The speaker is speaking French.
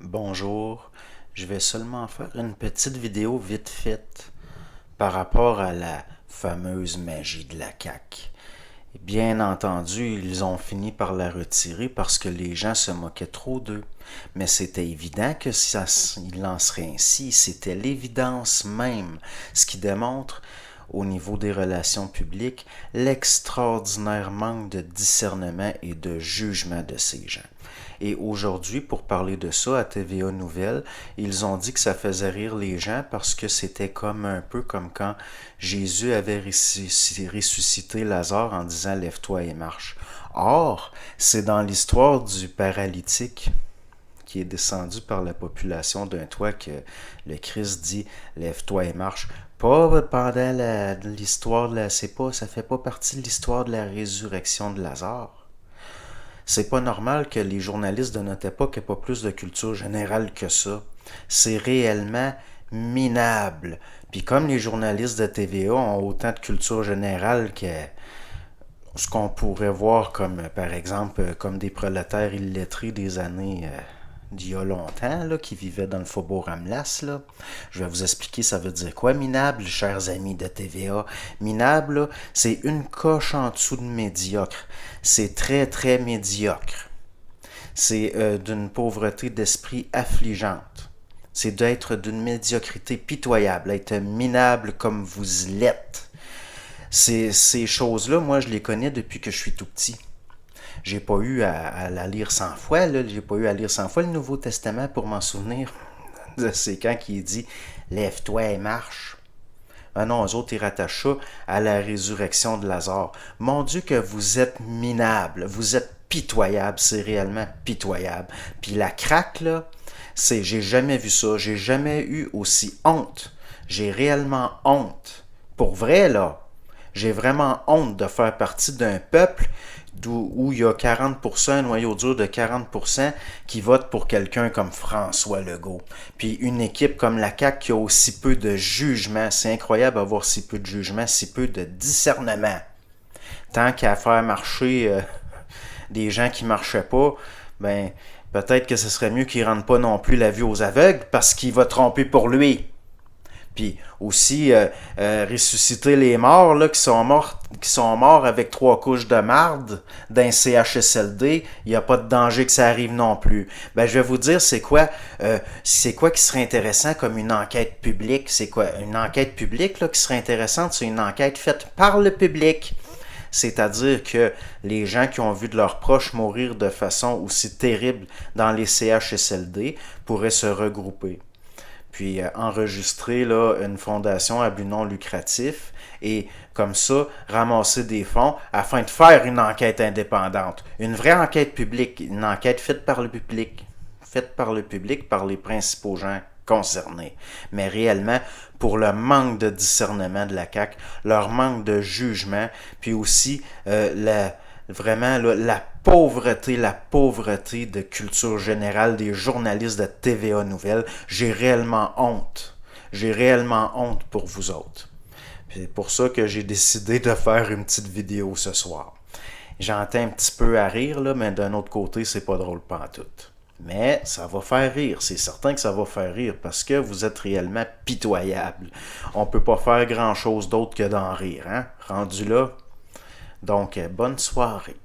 Bonjour, je vais seulement faire une petite vidéo vite faite par rapport à la fameuse magie de la CAQ. Bien entendu, ils ont fini par la retirer parce que les gens se moquaient trop d'eux. Mais c'était évident que il en serait ainsi, c'était l'évidence même, ce qui démontre, au niveau des relations publiques, l'extraordinaire manque de discernement et de jugement de ces gens. Et aujourd'hui, pour parler de ça à TVA Nouvelles, ils ont dit que ça faisait rire les gens parce que c'était comme un peu comme quand Jésus avait ressuscité Lazare en disant lève-toi et marche. Or, c'est dans l'histoire du paralytique qui est descendu par la population d'un toit que le Christ dit lève-toi et marche. Pas pendant l'histoire de la. C'est pas, ça fait pas partie de l'histoire de la résurrection de Lazare. C'est pas normal que les journalistes de notre époque aient pas plus de culture générale que ça. C'est réellement minable. Puis comme les journalistes de TVA ont autant de culture générale que ce qu'on pourrait voir comme, par exemple, comme des prolétaires illettrés des années d'il y a longtemps, là, qui vivaient dans le faubourg Ramlas, là. Je vais vous expliquer ça veut dire quoi, minable, chers amis de TVA. Minable, là, c'est une coche en dessous de médiocre. C'est très, très médiocre. C'est d'une pauvreté d'esprit affligeante. C'est d'être d'une médiocrité pitoyable, être minable comme vous l'êtes. Ces choses-là, moi, je les connais depuis que je suis tout petit. J'ai pas eu à la lire 100 fois, là. J'ai pas eu à lire 100 fois le Nouveau Testament pour m'en souvenir. C'est quand qui dit « Lève-toi et marche ». Ah non, eux autres, ils rattachent ça à la résurrection de Lazare. Mon Dieu que vous êtes minable, vous êtes pitoyable, c'est réellement pitoyable. Puis la craque, là, j'ai jamais vu ça, j'ai jamais eu aussi honte. J'ai réellement honte. Pour vrai, là, j'ai vraiment honte de faire partie d'un peuple où il y a 40%, un noyau dur de 40% qui vote pour quelqu'un comme François Legault. Puis une équipe comme la CAQ qui a aussi peu de jugement. C'est incroyable d'avoir si peu de jugement, si peu de discernement. Tant qu'à faire marcher des gens qui marchaient pas, ben peut-être que ce serait mieux qu'ils ne rendent pas non plus la vue aux aveugles parce qu'il va tromper pour lui. Puis aussi ressusciter les morts là, qui sont morts avec 3 couches de marde d'un CHSLD, il n'y a pas de danger que ça arrive non plus. Ben je vais vous dire c'est quoi qui serait intéressant comme une enquête publique. C'est quoi une enquête publique là, qui serait intéressante? C'est une enquête faite par le public. C'est-à-dire que les gens qui ont vu de leurs proches mourir de façon aussi terrible dans les CHSLD pourraient se regrouper. Puis enregistrer là, une fondation à but non lucratif et comme ça ramasser des fonds afin de faire une enquête indépendante, une vraie enquête publique, une enquête faite par le public, par les principaux gens concernés. Mais réellement, pour le manque de discernement de la CAQ, leur manque de jugement, puis aussi vraiment là, la pauvreté de culture générale des journalistes de TVA Nouvelles, j'ai réellement honte. J'ai réellement honte pour vous autres. C'est pour ça que j'ai décidé de faire une petite vidéo ce soir. J'entends un petit peu à rire, là, mais d'un autre côté, c'est pas drôle pantoute. Mais ça va faire rire, c'est certain que ça va faire rire parce que vous êtes réellement pitoyable. On peut pas faire grand chose d'autre que d'en rire, hein? Rendu là. Donc, bonne soirée.